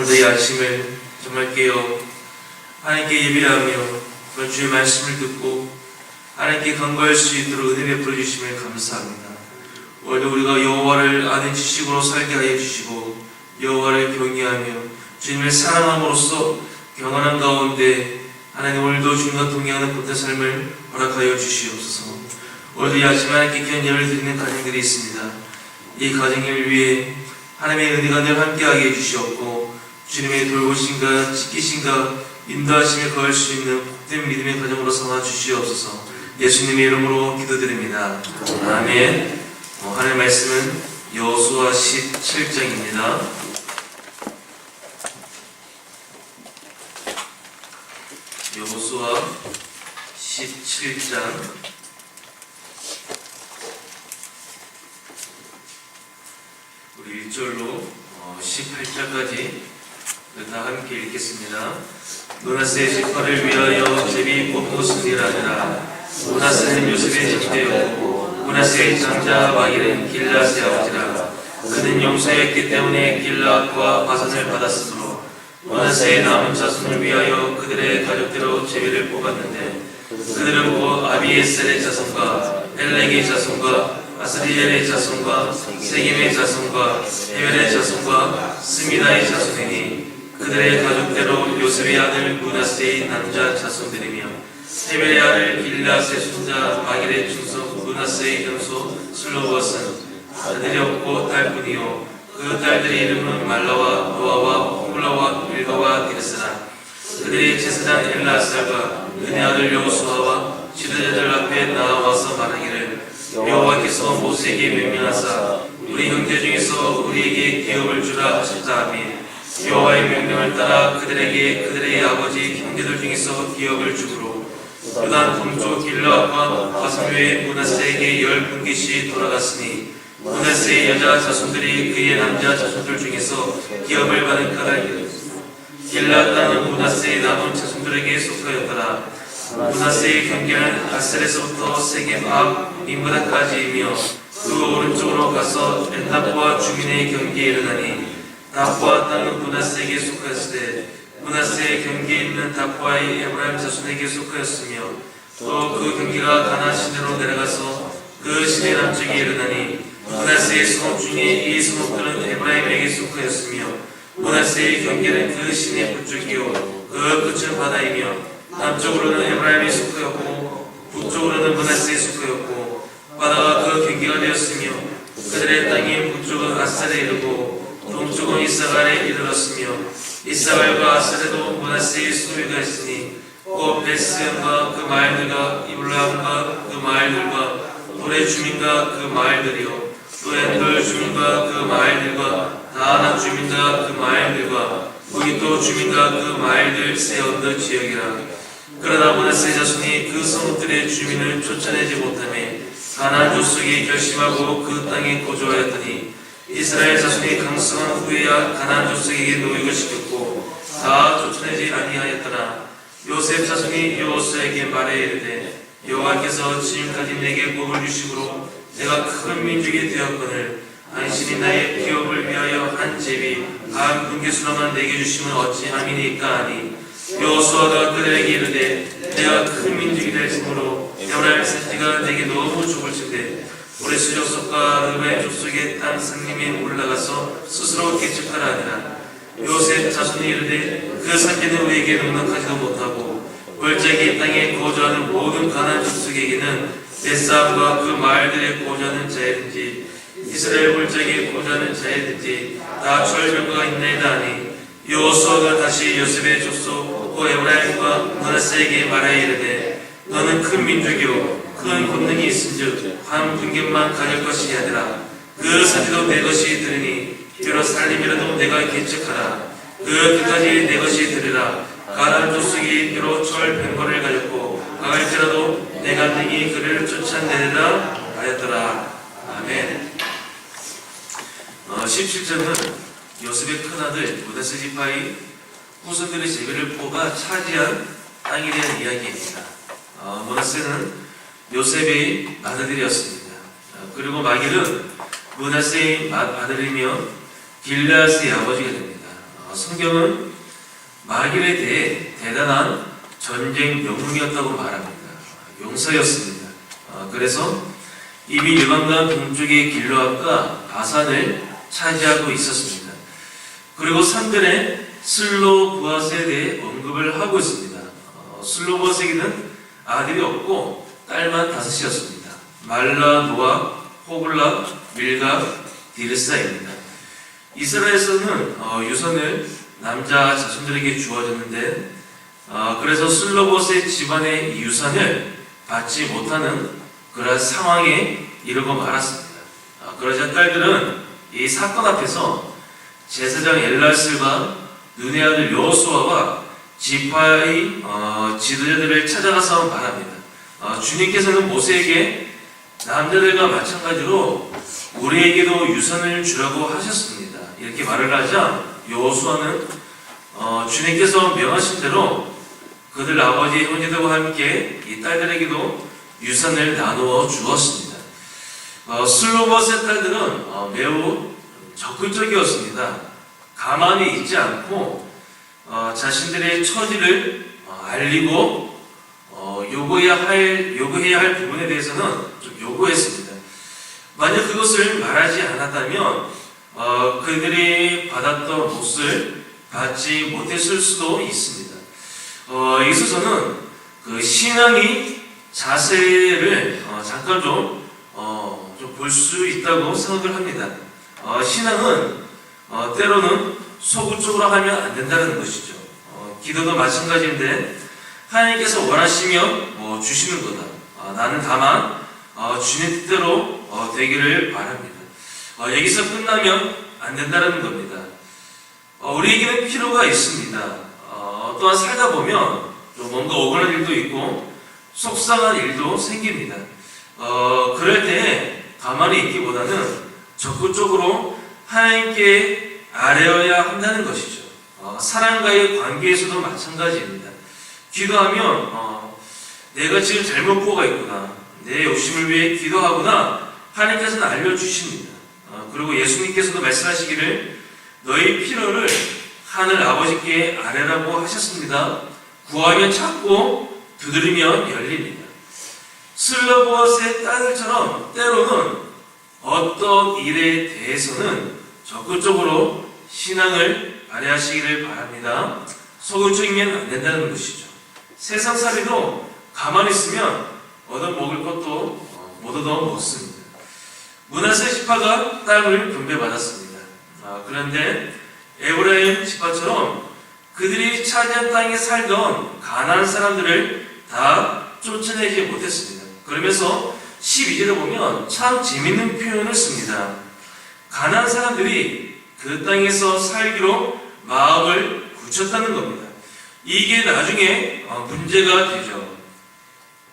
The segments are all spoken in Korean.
오늘도 이 아침을 정말 깨어 하나님께 예배하며 정말 주의 말씀을 듣고 하나님께 간구할 수 있도록 은혜 베풀어 주심을 감사합니다. 오늘도 우리가 여호와를 아는 지식으로 살게 하여 주시고 여호와를 경외하며 주님을 사랑함으로써 경건한 가운데 하나님 오늘도 주님과 동행하는 본다 삶을 허락하여 주시옵소서. 오늘도 이 아침에 하나님께 귀한 예를 드리는 가정들이 있습니다. 이 가정을 위해 하나님의 은혜가 늘 함께하게 해주시옵고 주님의 돌보심과 지키심과 인도하심에 거할 수 있는 복된 믿음의 가정으로 삼아 주시옵소서. 예수님의 이름으로 기도드립니다. 아멘. 하나님의 말씀은 여호수아 17장입니다. 여호수아 17장 우리 1절로 18절까지 다 함께 읽겠습니다. 므낫세의 지파를 위하여 제비 뽑은 것은 이라니라. 므낫세는 요셉의 형제였고 므낫세의 장자 마길은 길앗의 아버지라. 그는 용서했기 때문에 길앗과 바산을 받았으므로 므낫세의 남은 자손을 위하여 그들의 가족대로 제비를 뽑았는데 그들은 곧 아비에셀의 자손과 헬렉의 자손과 아스리엘의 자손과 세김의 자손과 헤벨의 자손과 스미다의 자손이니 그들의 가족대로 요셉의 아들 므낫세의 남자 자손들이며 헤벨의 아들 길앗의 손자 마길의 중손 므낫세의 현소 슬로봇은 아들이 없고 딸뿐이요 그 딸들의 이름은 말라와 노아와 홍글라와 밀가와 디르스라. 그들의 제사장 엘라살과 그의 아들 여호수아와 지도자들 앞에 나와서 말하기를 여호와께서 모세에게 명령하사 우리 형제 중에서 우리에게 기업을 주라 하셨다 하며 여호와의 명령을 따라 그들에게 그들의 아버지 형제들 중에서 기업을 주므로 요단 동쪽 길라앗과 바산 외에 므낫세에게 10분기씩 돌아갔으니 므낫세의 여자 자손들이 그의 남자 자손들 중에서 기업을 받은 까닭이라. 길라앗 땅은 므낫세의 남은 자손들에게 속하였더라. 므낫세의 경계는 아셀에서부터 세겜 앞 림브다까지이며 그 오른쪽으로 가서 엔납과 주민의 경계에 이르나니 다보아 땅은 므낫세에게 속하였으되 므낫세의 경계에 있는 다보아의 에브라임 자손에게 속하였으며 또 그 경계가 가나안 시내로 내려가서 그 시내 남쪽에 이르나니 므낫세의 성읍 중에 이 성읍들은 에브라임에게 속하였으며 므낫세의 경계는 그 시내 북쪽이요 그 끝은 바다이며 남쪽으로는 에브라임이 속하였고 북쪽으로는 므낫세에 속하였고 바다가 그 경계가 되었으며 그들의 땅인 북쪽은 아셀에 이르고 동쪽은 이사갈에 이르렀으며 이사갈과 아셀에도 므낫세의 소유가 있으니 곧 베스엠과 그 마을들과 이블람과 그 마을들과 돌의 주민과 그 마을들이요 또 엔돌 주민과 그 마을들과 다하나 주민과 그 마을들과 무기토 주민과 그 마을들 세 언덕 지역이라. 그러나 므낫세 자손이 그 성읍들의 주민을 쫓아내지 못하며 가나안 족속이 결심하고 그 땅에 거주하였더니 이스라엘 자손이 강성한 후에야 가나안 족속에게 노역을 시켰고 다 쫓아내지 아니하였더라. 요셉 자손이 여호수아에게 말해 이르되 여호와께서 지금까지 내게 복을 주심으로 내가 큰 민족이 되었거늘 당신이 나의 기업을 위하여 한 제비 한 분깃으로만 내게 주심은 어찌함이니까 하니 여호수아가 그들에게 이르되 내가 큰 민족이 될므로 에브라임 산지가 내게 너무 좁을진데 우리 수족속과 르베 족속의 땅 상림에 올라가서 스스로 개척하라 하니라. 요셉 자손이 이르되 그 산지는 우리에게 넉넉하지도 못하고 골짜기 땅에 거주하는 모든 가나안 족속에게는 벳사함과 그 마을들에 거주하는 자이든지 이스라엘 골짜기에 거주하는 자이든지 다 철벽과 있나이다 하니 여호수아가 다시 요셉의 족속 에브라임과 므낫세에게 말하여 이르되 너는 큰 민족이요 큰 권능이 있은즉 한 분깃만 가질 것이 아니라 그 산지도 내 것이 되리니 비록 살림이라도 내가 개척하라. 그 끝까지 내 것이 되리라. 가나안 족속이 비록 철 100벌을 가졌고 강할지라도 내가 능히 그를 쫓아내리라 하였더라. 아멘. 17절은 요셉의 큰아들 므낫세 지파의 후손들의 제비를 뽑아 차지한 땅에 대한 이야기입니다. 므낫세는 요셉의 아들들이었습니다. 그리고 마길은 므낫세의 아들이며 길앗의 아버지가 됩니다. 성경은 마길에 대해 대단한 전쟁 영웅이었다고 말합니다. 용사였습니다. 그래서 이미 르반강 동쪽의 길르앗과 바산을 차지하고 있었습니다. 그리고 3절에 슬로보아스에 대해 언급을 하고 있습니다. 슬로보아스에게는 아들이 없고 딸만 5이었습니다. 말라, 노아, 호글라, 밀가, 디르사입니다. 이스라엘에서는 유선을 남자 자손들에게 주어졌는데 그래서 슬로보스의 집안의 이 유산을 받지 못하는 그런 상황에 이르고 말았습니다. 그러자 딸들은 이 사건 앞에서 제사장 엘라스가 눈의 아들 여호수아와 지파의 지도자들을 찾아가서 말합니다. 주님께서는 모세에게 남자들과 마찬가지로 우리에게도 유산을 주라고 하셨습니다. 이렇게 말을 하자 여호수아는 주님께서 명하신 대로 그들 아버지의 형제들과 함께 이 딸들에게도 유산을 나누어 주었습니다. 슬로보스의 딸들은 매우 적극적이었습니다. 가만히 있지 않고 자신들의 처지를 알리고 요구해야 할 부분에 대해서는 좀 요구했습니다. 만약 그것을 말하지 않았다면 그들이 받았던 몫을 받지 못했을 수도 있습니다. 여기서 저는 그 신앙의 자세를 잠깐 좀 볼 수 있다고 생각을 합니다. 신앙은 때로는 소극적으로 하면 안 된다는 것이죠. 기도도 마찬가지인데 하나님께서 원하시면 주시는 거다. 나는 다만 주님 뜻대로 되기를 바랍니다. 여기서 끝나면 안 된다는 겁니다. 우리에게는 필요가 있습니다. 또한 살다 보면 좀 뭔가 억울한 일도 있고 속상한 일도 생깁니다. 그럴 때 가만히 있기보다는 적극적으로 하나님께 아뢰어야 한다는 것이죠. 사람과의 관계에서도 마찬가지입니다. 기도하면 내가 지금 잘못 보고 있구나, 내 욕심을 위해 기도하구나 하나님께서는 알려주십니다. 그리고 예수님께서도 말씀하시기를 너희 필요를 하늘 아버지께 아뢰라고 하셨습니다. 구하면 찾고 두드리면 열립니다. 슬로보아스의 딸들처럼 때로는 어떤 일에 대해서는 적극적으로 신앙을 발휘하시기를 바랍니다. 소극적이면 안 된다는 것이죠. 세상살이도 가만히 있으면 얻어먹을 것도 못 얻어먹습니다. 므낫세 지파가 땅을 분배받았습니다. 그런데 에브라임 지파처럼 그들이 차지한 땅에 살던 가나안 사람들을 다 쫓아내지 못했습니다. 그러면서 12절에 보면 참 재밌는 표현을 씁니다. 가나안 사람들이 그 땅에서 살기로 마음을 굳혔다는 겁니다. 이게 나중에 문제가 되죠.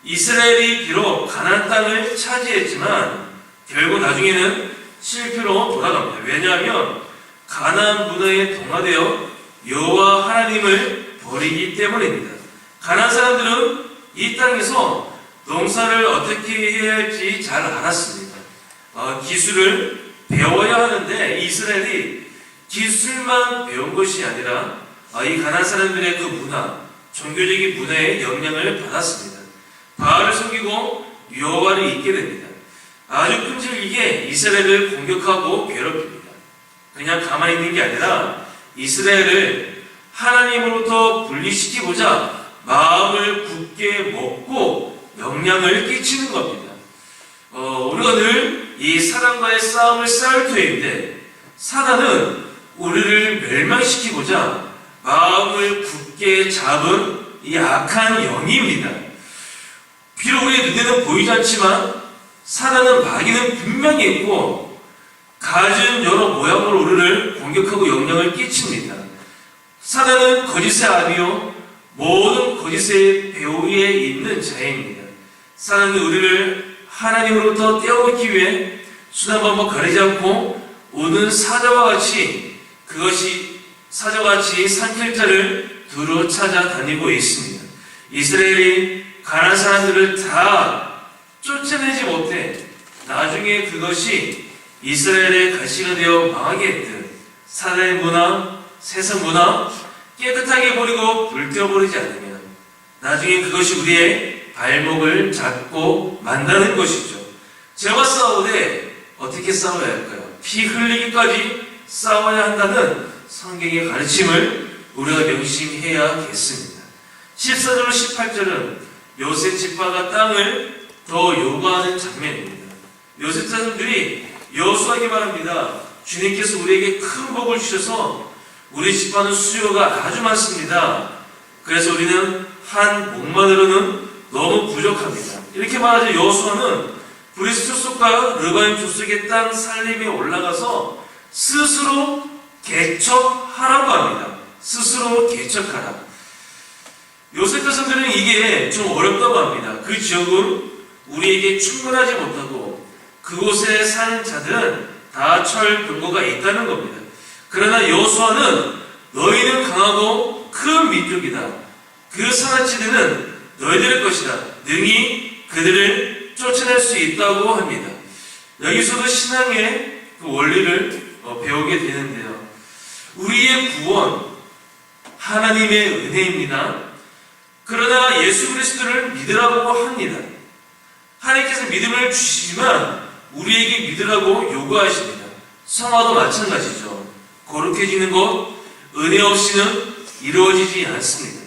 이스라엘이 비록 가나안 땅을 차지했지만 결국 나중에는 실패로 돌아갑니다. 왜냐하면 가나안 문화에 동화되어 여호와 하나님을 버리기 때문입니다. 가나안 사람들은 이 땅에서 농사를 어떻게 해야 할지 잘 알았습니다. 기술을 배워야 하는데 이스라엘이 기술만 배운 것이 아니라 이 가나안 사람들의 그 문화, 종교적인 문화의 영향을 받았습니다. 바알을 섬기고 여호와를 잊게 됩니다. 아주 끈질기게 이스라엘을 공격하고 괴롭힙니다. 그냥 가만히 있는 게 아니라 이스라엘을 하나님으로부터 분리시키고자 마음을 굳게 먹고 영향을 끼치는 겁니다. 우리가 늘 이 사단과의 싸움을 싸울 터인데 사단은 우리를 멸망시키고자 마음을 굳게 잡은 이 악한 영입니다. 비록 우리의 눈에는 보이지 않지만 사단은 마귀는 분명히 있고 가진 여러 모양으로 우리를 공격하고 영향을 끼칩니다. 사단은 거짓의 아비요 모든 거짓의 배후에 있는 자입니다. 사단은 우리를 하나님으로부터 떼어놓기 위해 수단 방법 가리지 않고 오는 사자와 같이 산길자를 두루 찾아다니고 있습니다. 이스라엘이 가나안 사람들을 다 쫓아내지 못해 나중에 그것이 이스라엘의 가시가 되어 망하게 했듯 사단의 문화, 세상 문화 깨끗하게 버리고 불태워버리지 않으면 나중에 그것이 우리의 발목을 잡고 만다는 것이죠. 죄와 싸우되 어떻게 싸워야 할까요? 피 흘리기까지 싸워야 한다는 성경의 가르침을 우리가 명심해야겠습니다. 14절 18절은 요셉 지파가 땅을 더 요구하는 장면입니다. 요셉 자손들이 여호수아에게 말합니다. 주님께서 우리에게 큰 복을 주셔서 우리 지파는 수요가 아주 많습니다. 그래서 우리는 한 목만으로는 너무 부족합니다. 이렇게 말하자 여호수아는 브리스 족속과 르바임 족속의 땅 살림에 올라가서 스스로 개척하라고 합니다. 스스로 개척하라. 요셉 자손들은 이게 좀 어렵다고 합니다. 그 지역은 우리에게 충분하지 못하고 그곳에 사는 자들은 다 철병거가 있다는 겁니다. 그러나 여호수아는 너희는 강하고 큰 민족이다. 그 상한지대는 너희들의 것이다. 능히 그들을 쫓아낼 수 있다고 합니다. 여기서도 신앙의 그 원리를 배우게 되는데요. 우리의 구원, 하나님의 은혜입니다. 그러나 예수 그리스도를 믿으라고 합니다. 하나님께서 믿음을 주시지만 우리에게 믿으라고 요구하십니다. 성화도 마찬가지죠. 거룩해지는 것, 은혜 없이는 이루어지지 않습니다.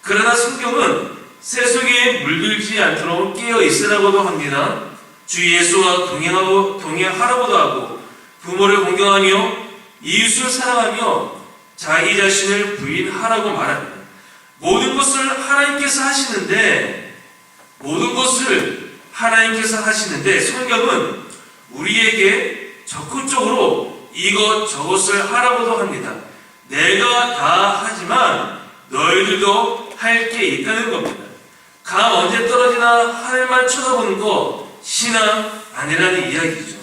그러나 성경은 세속에 물들지 않도록 깨어 있으라고도 합니다. 주 예수와 동행하라고도 하고 부모를 공경하며 이웃을 사랑하며 자기 자신을 부인하라고 말합니다. 모든 것을 하나님께서 하시는데 성경은 우리에게 적극적으로 이것저것을 하라고도 합니다. 내가 다 하지만 너희들도 할 게 있다는 겁니다. 감 언제 떨어지나 하늘만 쳐다보는 거 신앙 아니라는 이야기죠.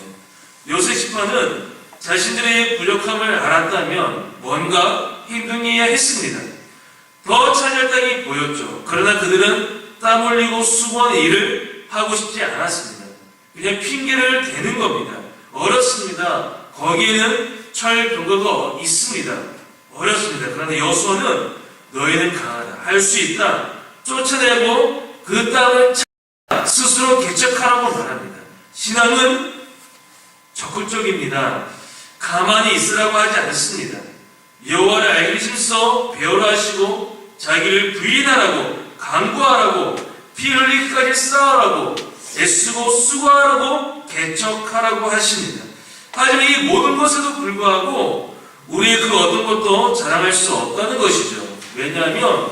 요셉 지파는 자신들의 부족함을 알았다면 뭔가 행동해야 했습니다. 더 차지할 땅이 보였죠. 그러나 그들은 땀 흘리고 수고한 일을 하고 싶지 않았습니다. 그냥 핑계를 대는 겁니다. 어렵습니다. 거기에는 철병거가 있습니다. 어렵습니다. 그러나 여호수아는 너희는 강하다. 할 수 있다. 쫓아내고 그 땅을 스스로 개척하라고 말합니다. 신앙은 적극적입니다. 가만히 있으라고 하지 않습니다. 여호와를 알기 힘써 배우라 하시고 자기를 부인하라고 강구하라고 피 흘리기까지 싸우라고 애쓰고 수고하라고 개척하라고 하십니다. 하지만 이 모든 것에도 불구하고 우리의 그 어떤 것도 자랑할 수 없다는 것이죠. 왜냐하면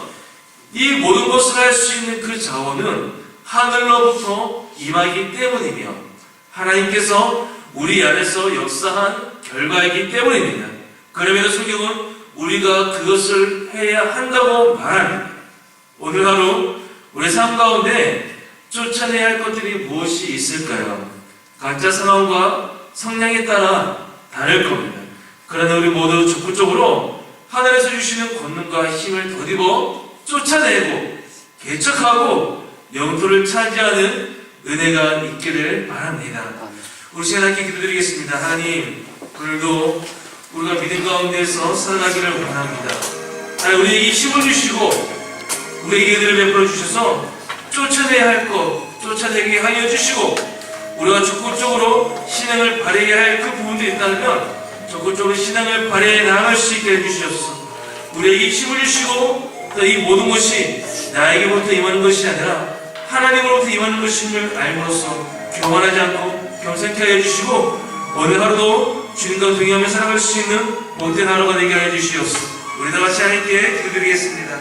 이 모든 것을 할 수 있는 그 자원은 하늘로부터 임하기 때문이며 하나님께서 우리 안에서 역사한 결과이기 때문입니다. 그럼에도 성경은 우리가 그것을 해야 한다고 말합니다. 오늘 하루 우리 삶 가운데 쫓아내야 할 것들이 무엇이 있을까요? 각자 상황과 성향에 따라 다를 겁니다. 그러나 우리 모두 적극적으로 하늘에서 주시는 권능과 힘을 덧입어 쫓아내고 개척하고 영토를 차지하는 은혜가 있기를 바랍니다. 우리 시간 함께 기도드리겠습니다. 하나님, 오늘도 우리가 믿음 가운데서 살아가기를 원합니다. 하나님, 우리에게 힘을 주시고 우리에게 은혜를 베풀어 주셔서 쫓아내야 할 것 쫓아내게 하여 주시고 우리가 적극적으로 신앙을 발휘해야 할 그 부분도 있다면 적극적으로 신앙을 발휘해 나아갈 수 있게 해주시옵소서. 우리에게 힘을 주시고 또 이 모든 것이 나에게부터 임하는 것이 아니라 하나님으로부터 임하는 것임을 알므로써 교만하지 않고 겸손케 하여 주시고 오늘 하루도 주님과 동행하며 살아갈 수 있는 복된 하루가 되게 하여 주시옵소서. 우리 다 같이 하나님께 기도드리겠습니다.